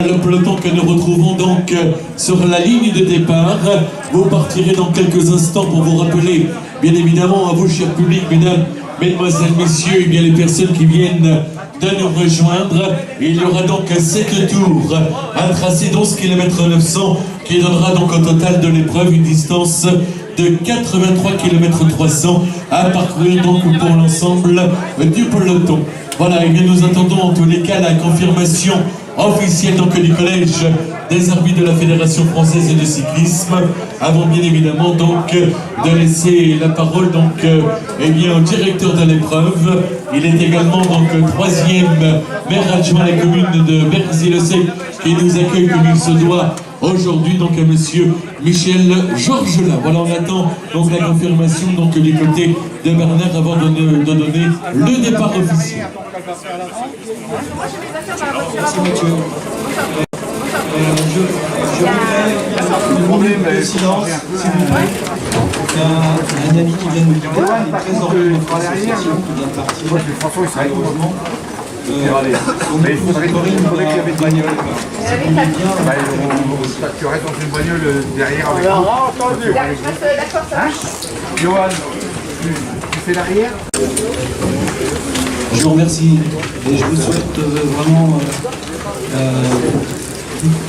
Le peloton que nous retrouvons donc sur la ligne de départ. Vous partirez dans quelques instants pour vous rappeler, bien évidemment, à vous, cher public, mesdames, mesdemoiselles, messieurs, et bien les personnes qui viennent de nous rejoindre. Il y aura donc 7 tours, un tracé d'11 km 900 qui donnera donc au total de l'épreuve une distance de 83 km 300 à parcourir donc pour l'ensemble du peloton. Voilà, et bien nous attendons en tous les cas la confirmation officielle donc du collège des arbitres de la Fédération française de cyclisme, avant bien évidemment donc de laisser la parole donc eh bien au directeur de l'épreuve. Il est également donc troisième maire adjoint à la commune de Bercy-le-Sec qui nous accueille comme il se doit aujourd'hui, donc à monsieur Michel Georgelin. Voilà, on attend donc la confirmation donc du côté de Bernard avant de donner le départ officiel. Merci Mathieu. Je voudrais demander le silence, s'il vous plaît. Un ami qui vient de nous quitter, il est trésorier de notre association qui vient de partir. Malheureusement. Mais il faudrait qu'il y avait une bagnole. Tu restes dans une bagnole derrière avec nous. D'accord, ça marche. Johan, tu fais l'arrière? Je vous remercie et je vous souhaite vraiment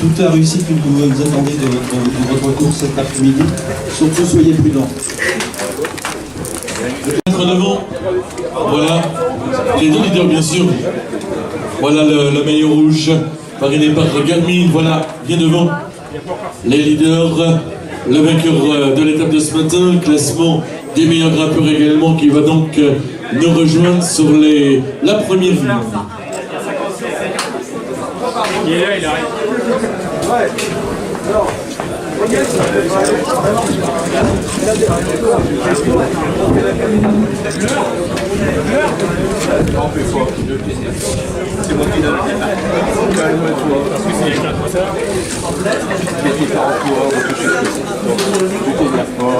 toute la réussite que vous attendez de votre course cet après-midi. Surtout, soyez prudents. Devant, voilà, les deux leaders bien sûr. Voilà le maillot rouge, parrainé par Garmin, voilà, bien devant. Les leaders, le vainqueur de l'étape de ce matin, classement des meilleurs grimpeurs également, qui va donc nous rejoindre sur la première ligne. Il est là, il arrive. Ouais. C'est moi qui donne. Calme-toi. Parce que c'est les quatre ça. Mais tu es en coureur, donc je sais ce que c'est. Donc, tu t'énerves pas.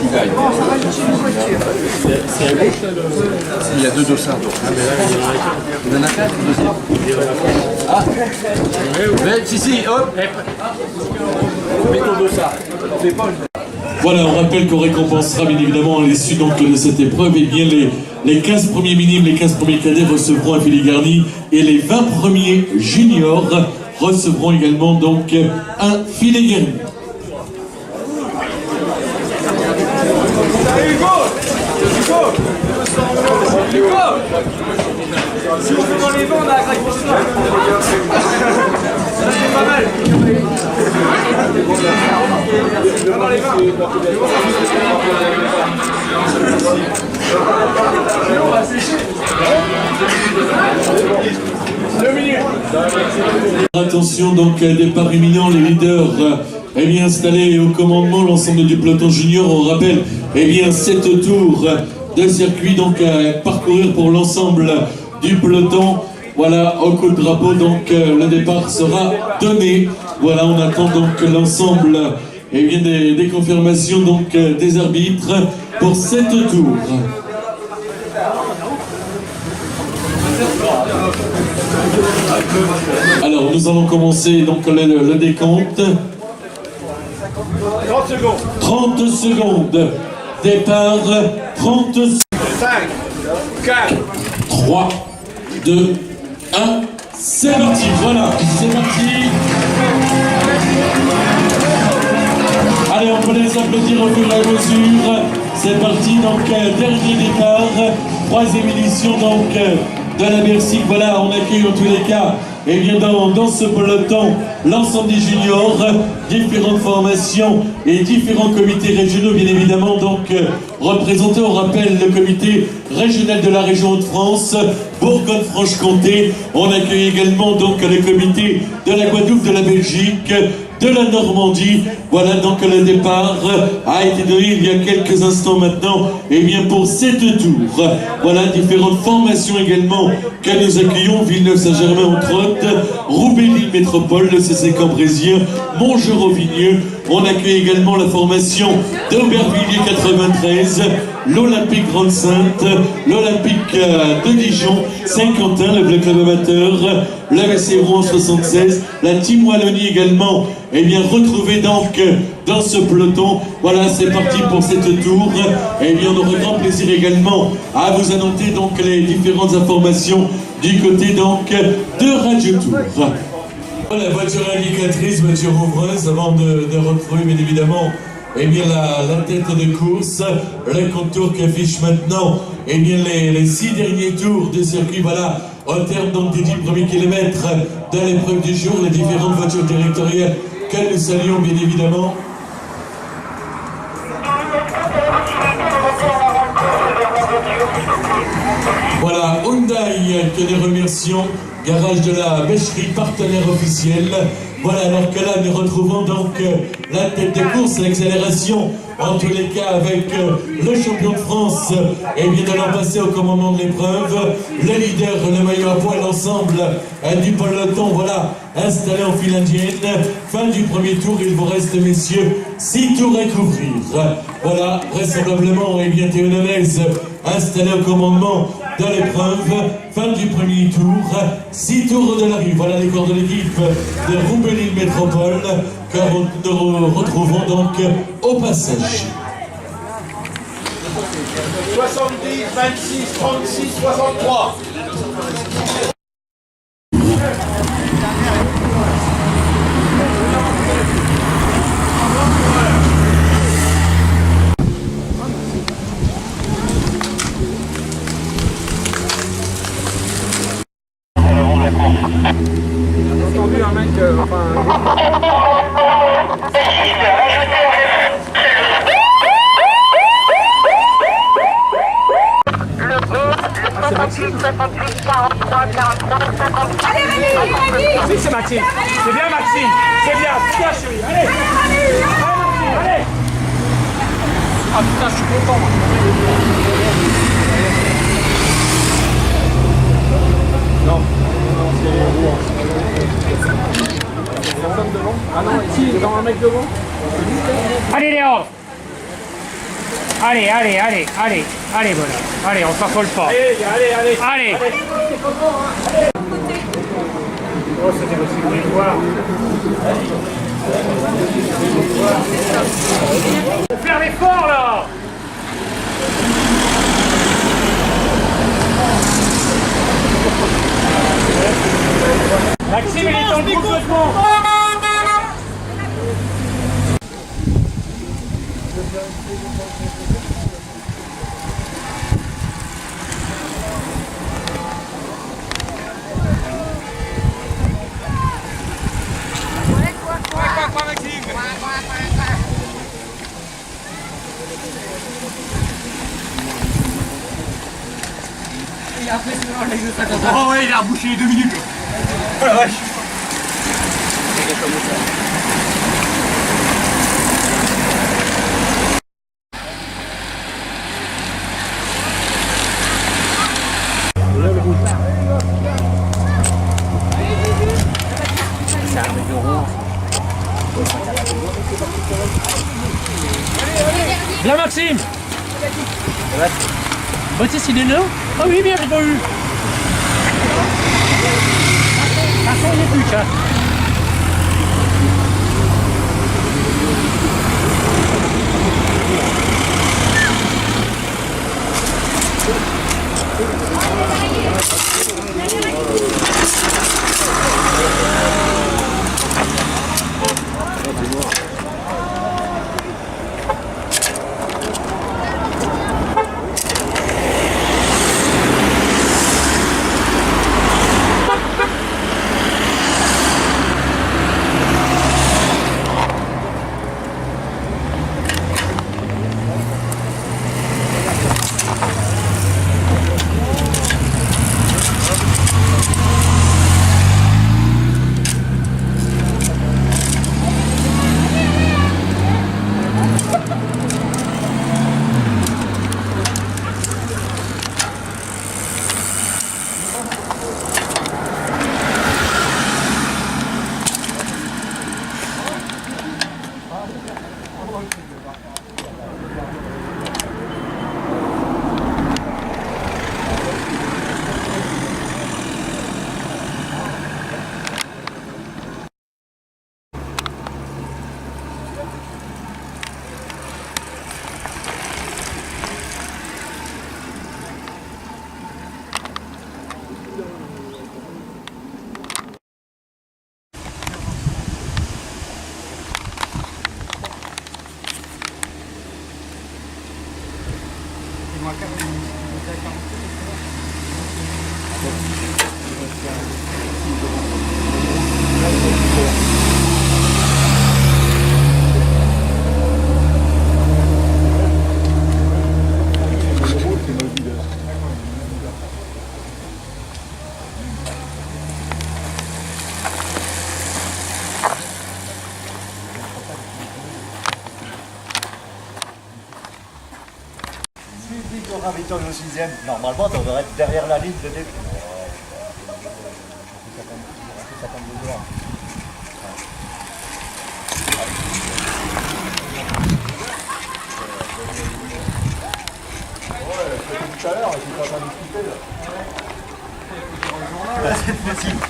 Tu gagnes. C'est à gauche là Il y a deux dossards. Il y en a quatre, le deuxième. Ah. Si, hop. Mets ton dossard. Fais pas une... Voilà, on rappelle qu'on récompensera bien évidemment à l'issue donc de cette épreuve, et bien les 15 premiers minimes, les 15 premiers cadets recevront un filet garni, et les 20 premiers juniors recevront également donc un filet garni. Si on fait dans les vents, on a la craque pour ça. Ça c'est pas mal. Dans les vents. On va sécher. 2 minutes. Attention donc, départ imminent, les leaders eh bien installés au commandement, l'ensemble du peloton junior. On rappelle eh bien 7 tours de circuit donc à parcourir pour l'ensemble du peloton. Voilà, au coup de drapeau donc le départ sera donné. Voilà, on attend donc l'ensemble eh bien des confirmations donc des arbitres pour 7 tours. Alors nous allons commencer donc le décompte. 30 secondes. 30 secondes. Départ, 30 secondes. 5, 4, 3, 2, 1, c'est parti, voilà, c'est parti. Allez, on peut les applaudir au fur et à mesure. C'est parti, donc dernier départ, 3e édition donc de la Bercy. Voilà, on accueille en tous les cas, et bien dans ce peloton, l'ensemble des juniors, différentes formations et différents comités régionaux, bien évidemment, donc représentés. On rappelle le comité régional de la région de France, Bourgogne-Franche-Comté. On accueille également donc le comité de la Guadeloupe, de la Belgique, de la Normandie. Voilà donc le départ a été donné il y a quelques instants maintenant, et bien pour 7 tours. Voilà différentes formations également que nous accueillons: Villeneuve-Saint-Germain entre autres, Roubaix-Lille Métropole, le CC Cambrésien, Montgeron-Vigneux. On accueille également la formation d'Aubervilliers 93, l'Olympique Grande-Sainte, l'Olympique de Dijon, Saint-Quentin, le Bleu Club Amateur, l'AVC Rouen 76, la Team Wallonie également, et bien retrouvés donc dans ce peloton. Voilà, c'est parti pour cette tour. Et bien on aura grand plaisir également à vous annoncer donc les différentes informations du côté donc de Radio Tour. La voiture indicatrice, voiture ouvreuse, avant de retrouver bien évidemment bien la tête de course, le contour qui affiche maintenant bien les 6 derniers tours de circuit. Voilà, au terme donc des 10 premiers kilomètres de l'épreuve du jour, les différentes voitures directorielles que nous saluons bien évidemment. Voilà, Hyundai que nous remercions, garage de la Bêcherie, partenaire officiel. Voilà, alors que là nous retrouvons donc la tête de course, l'accélération, en tous les cas avec le champion de France, et bien de l'an passé au commandement de l'épreuve, le leader, le maillot à poil, l'ensemble du peloton, voilà, installé en file indienne. Fin du premier tour, il vous reste, messieurs, 6 tours à couvrir. Voilà, vraisemblablement, et bien Théodonaise, installé au commandement de l'épreuve, fin du premier tour, 6 tours de l'arrivée. Voilà les corps de l'équipe de Roubaix-Lille Métropole, que nous retrouvons donc au passage. 70, 26, 36, 63. J'ai entendu un mec, Allez, c'est Maxime. C'est bien Maxime. C'est bien chérie. Allez. Allez. Ah putain, je suis content. Non, c'est Rouen. Ah non, ici, dans un mec devant. Allez Léon. Allez, voilà. Allez, on s'affole pas. Allez. Oh, c'était aussi une victoire. Faut faire l'effort là. Maxime, il est dans le complètement. Oh ouais, il a rebouché les 2 minutes. Oh la vache. Bien Maxime. Baptiste, il est là? Ah oui, bien, j'ai pas eu. Attends, il est plus, hein. Victor au 6ème, normalement, on devrait être derrière la ligne de début. Tout à l'heure, je suis pas en train de discuter là. C'est possible.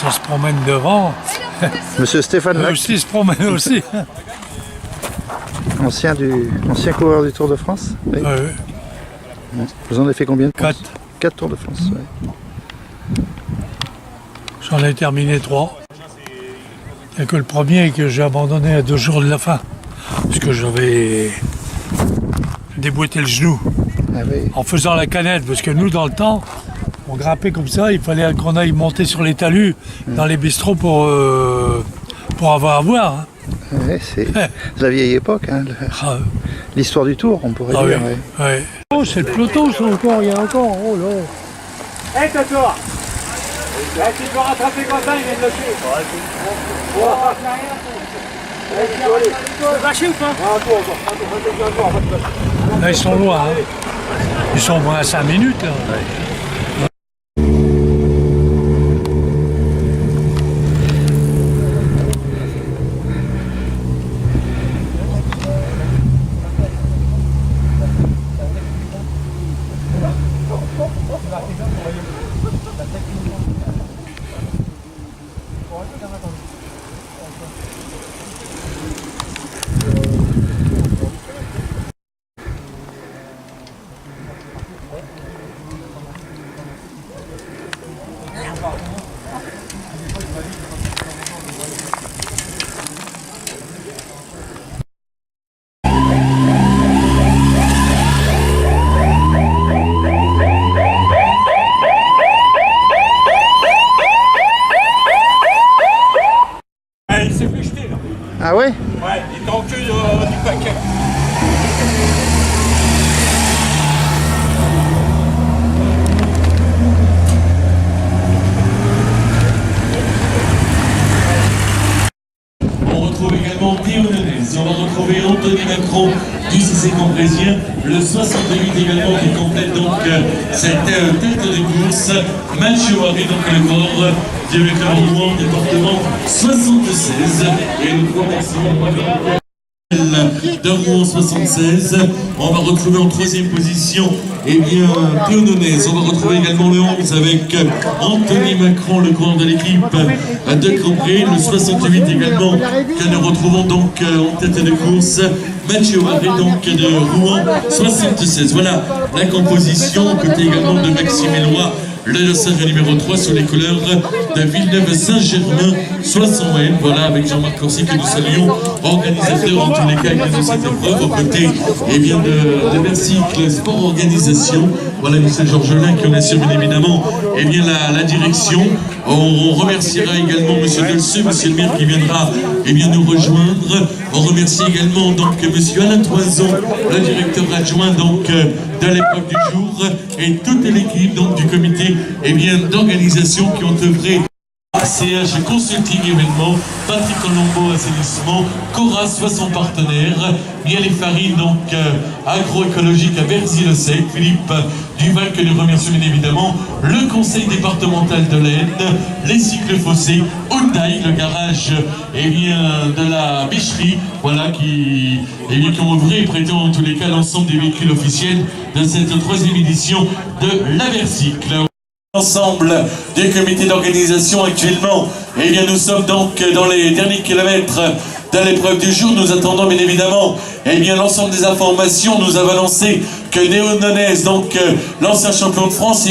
Ça se promène devant. Monsieur Stéphane Lac, Aussi se promène aussi. ancien coureur du Tour de France. Oui. Ouais. Vous en avez fait combien de 4. 4 Tours de France. Ouais. J'en ai terminé 3. Il n'y a que le premier que j'ai abandonné à 2 jours de la fin. Parce que j'avais déboîté le genou. Ah oui. En faisant la canette. Parce que nous, dans le temps, on grimpait comme ça. Il fallait qu'on aille monter sur les talus dans les bistrots pour avoir à boire. Hein. Ouais, c'est la vieille époque, hein, l'histoire du Tour, on pourrait dire. Oui. Ouais. Ouais. Oh, c'est le peloton, ça encore, il y a encore. Oh là. Hé, Toto! Tu peux rattraper Quentin, il vient de le tuer. Lâché ou pas? Là, ils sont loin. Hein. Ils sont au moins à 5 minutes. Là. Il s'est fait jeter là. Ah ouais? Ouais, il est en queue du paquet. On retrouve également Théo Nenez, on va retrouver Anthony Macron du CC Cambrésien, le 68 également qui complète donc cette tête de course. Mathieu Harry, donc le corps du Rouen, département 76, et le poids maximum de Rouen 76. On va retrouver en troisième position Théo Nenez. On va retrouver également le 11 avec Anthony Macron, le coureur de l'équipe de Cambré. Le 68 également que nous retrouvons donc en tête de course. Mathieu Harry donc de Rouen 76. Voilà la composition, côté également de Maxime Eloi, le dossard numéro 3 sur les couleurs de Villeneuve-Saint-Germain 60. Voilà, avec Jean-Marc Corsi que nous saluons, organisateur en tous les cas de cette épreuve, aux côtés de Bercycle Sport Organisation. Voilà, monsieur Georgelin qui en assure bien évidemment la direction. On remerciera également monsieur Delceux, monsieur le maire qui viendra nous rejoindre. On remercie également donc monsieur Alain Toison, le directeur adjoint donc de l'épreuve du jour, et toute l'équipe donc du comité d'organisation qui ont œuvré. ACH Consulting Événements, Patrick Colombo Assainissement, Cora soit son partenaire, Miel et Farine donc agroécologique à Berzy-le-Sec, Philippe Duval que nous remercions bien évidemment, le conseil départemental de l'Aisne, les cycles fossés, Hyundai, le garage de la Bicherie, voilà qui ont œuvré et prêté en tous les cas l'ensemble des véhicules officiels de cette troisième édition de la Bercycle. Ensemble des comités d'organisation actuellement, nous sommes donc dans les derniers kilomètres de l'épreuve du jour. Nous attendons bien évidemment l'ensemble des informations. Nous avons annoncé que Théo Nenez, donc l'ancien champion de France,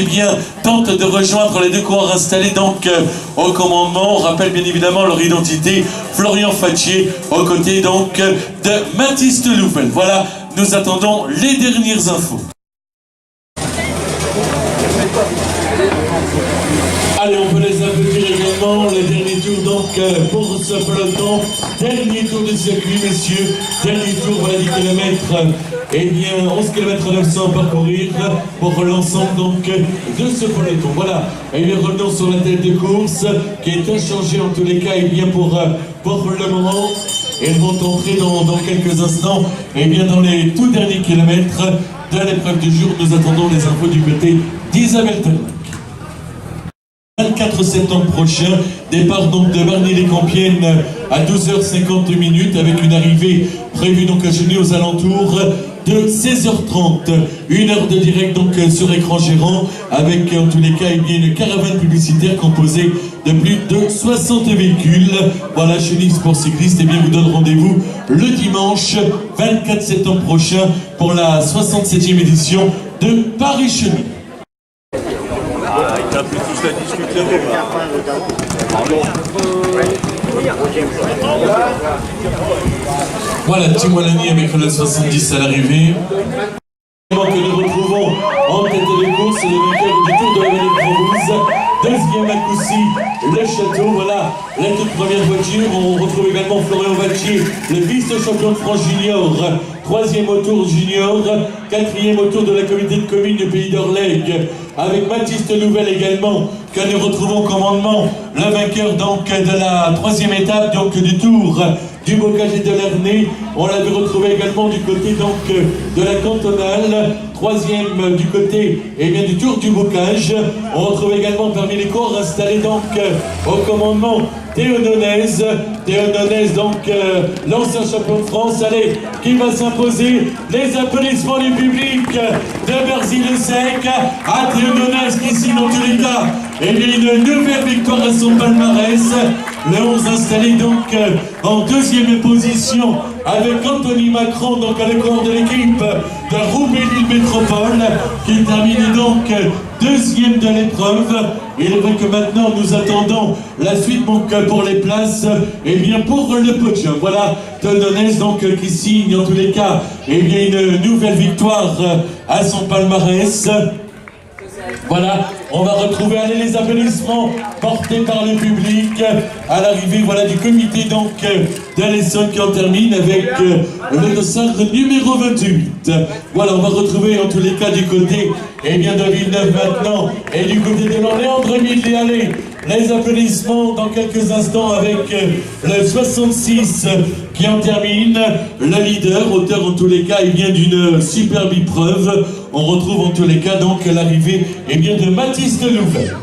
tente de rejoindre les deux coureurs installés donc au commandement. On rappelle bien évidemment leur identité, Florian Fattier aux côtés donc de Mathis Louvel. Voilà, nous attendons les dernières infos. Allez, on peut les applaudir également, le dernier tour donc pour ce peloton, dernier tour du circuit messieurs, dernier tour, voilà 10 km, 11 km 900 à parcourir pour l'ensemble donc de ce peloton. Voilà, revenons sur la tête de course qui est inchangée en tous les cas pour le moment. Elles vont entrer dans quelques instants dans les tout derniers kilomètres de l'épreuve du jour. Nous attendons les infos du côté d'Isabelle Tanac. 24 septembre prochain, départ donc de Marny-les-Compiègnes à 12h50 avec une arrivée prévue donc à Genève aux alentours de 16h30. Une heure de direct donc sur écran gérant avec en tous les cas une caravane publicitaire composée de plus de 60 véhicules. Voilà, Chenille Sport Cycliste vous donne rendez-vous le dimanche 24 septembre prochain pour la 67e édition de Paris-Chenille. discute là-haut. Voilà, Timolani avec le 70 à l'arrivée. Que nous retrouvons en tête de course les vainqueurs du Tour de la Vallée de Framboise. Deuxième à Coucy, le Château. Voilà la toute première voiture. On retrouve également Florian Vachier, le vice-champion de France junior. Troisième au Tour junior. Quatrième au Tour de la communauté de communes du Pays d'Orlègue. Avec Baptiste Nouvelle également, que nous retrouvons au commandement. Le vainqueur donc de la troisième étape donc du Tour du Bocage et de l'Ernée. On l'avait retrouvé également du côté donc de la cantonale. Troisième du côté du Tour du Bocage. On retrouve également parmi les coureurs installés donc au commandement Théo Nonez. Théo Nonez donc l'ancien champion de France. Allez, qui va s'imposer? Les applaudissements du public de Berzy-le-Sec à Théo Nonez qui signe dans tous les cas une nouvelle victoire à son palmarès. Le 11 installé donc en deuxième position avec Anthony Macron, donc à l'écran de l'équipe de Roubaix-Lille Métropole, qui termine donc deuxième de l'épreuve. Il est vrai que maintenant nous attendons la suite donc pour les places pour le podium. Voilà Tononès donc qui signe en tous les cas une nouvelle victoire à son palmarès. Voilà, on va retrouver les applaudissements portés par le public à l'arrivée du comité donc de l'Essonne qui en termine avec le dossard numéro 28. Voilà, on va retrouver en tous les cas du côté de Villeneuve maintenant et du côté de Léandre Millet. Allez, les applaudissements dans quelques instants avec le 66 qui en termine, le leader, auteur en tous les cas d'une superbe épreuve. On retrouve en tous les cas donc l'arrivée de Baptiste Nouvelle.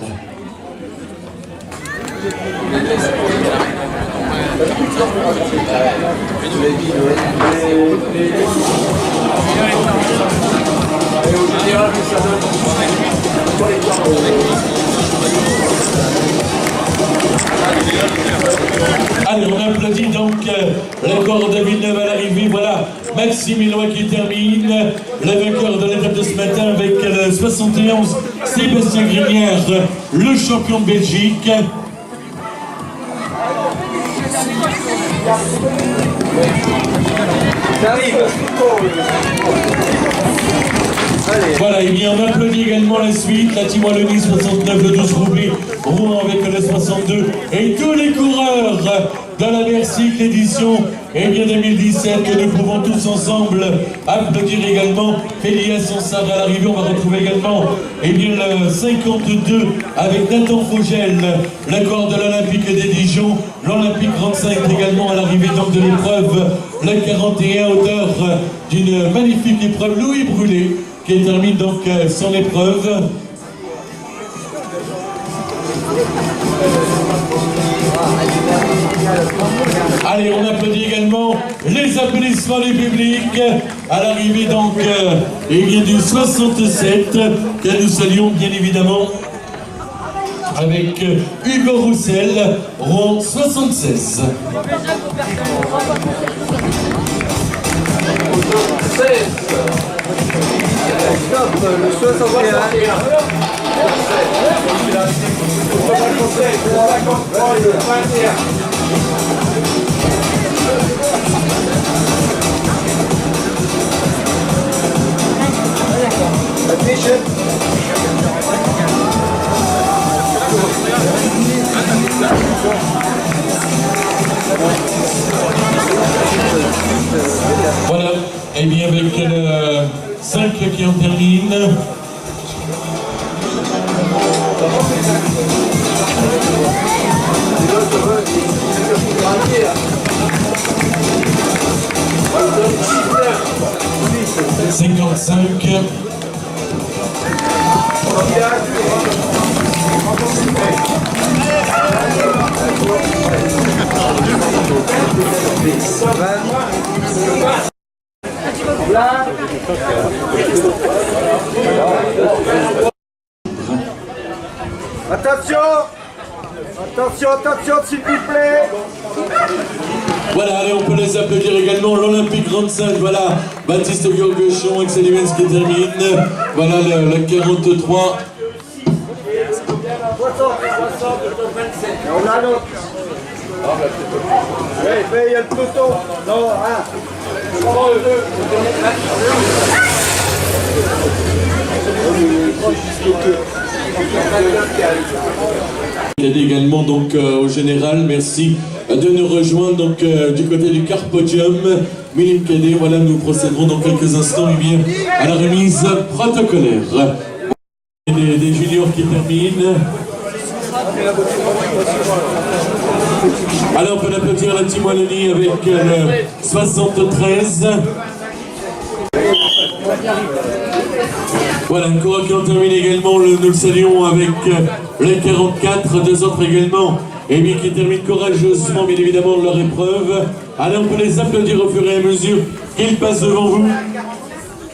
Allez, on applaudit donc le corps de Villeneuve à l'arrivée. Voilà, Maxime Eloy qui termine. Le vainqueur de l'étape de ce matin avec le 71, Sébastien Grinière, le champion de Belgique. Voilà, on applaudit également la suite, la Team Wallonie 69, le 12 Roubaix, Rouen avec le 62, et tous les coureurs de la Bercy l'édition 2017 que nous pouvons tous ensemble applaudir également. Félia Sansard à l'arrivée, on va retrouver également le 52 avec Nathan Fogel, le corps de l'Olympique des Dijon, l'Olympique 35 également à l'arrivée donc de l'épreuve, le 41 auteur d'une magnifique épreuve, Louis Brûlé, qui termine donc son épreuve. Allez, on applaudit également les applaudissements du public à l'arrivée donc du 67 que nous saluons bien évidemment avec Hugo Roussel, Rouen 76. Le 61. Voilà, et bien avec le 5 qui en termine. « 55. Attention! Attention, attention, s'il vous plaît! Voilà, allez, on peut les applaudir également. L'Olympique 35, voilà, Baptiste Gurguchon, Excellence qui termine. Voilà le 43. On a l'autre. Oui, il y a le peloton. Non, hein. Il aide également donc au général, merci de nous rejoindre donc du côté du Carpodium. Mélim Cadet, voilà, nous procéderons dans quelques instants à la remise protocolaire. Des juniors qui terminent. Alors on peut applaudir la team Wallonie avec le 73. Voilà, un coureur qui en termine également, nous le saluons avec le 44, deux autres également, et bien qui terminent courageusement bien évidemment leur épreuve. Allez, on peut les applaudir au fur et à mesure qu'ils passent devant vous.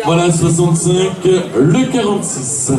Voilà, 65, le 46.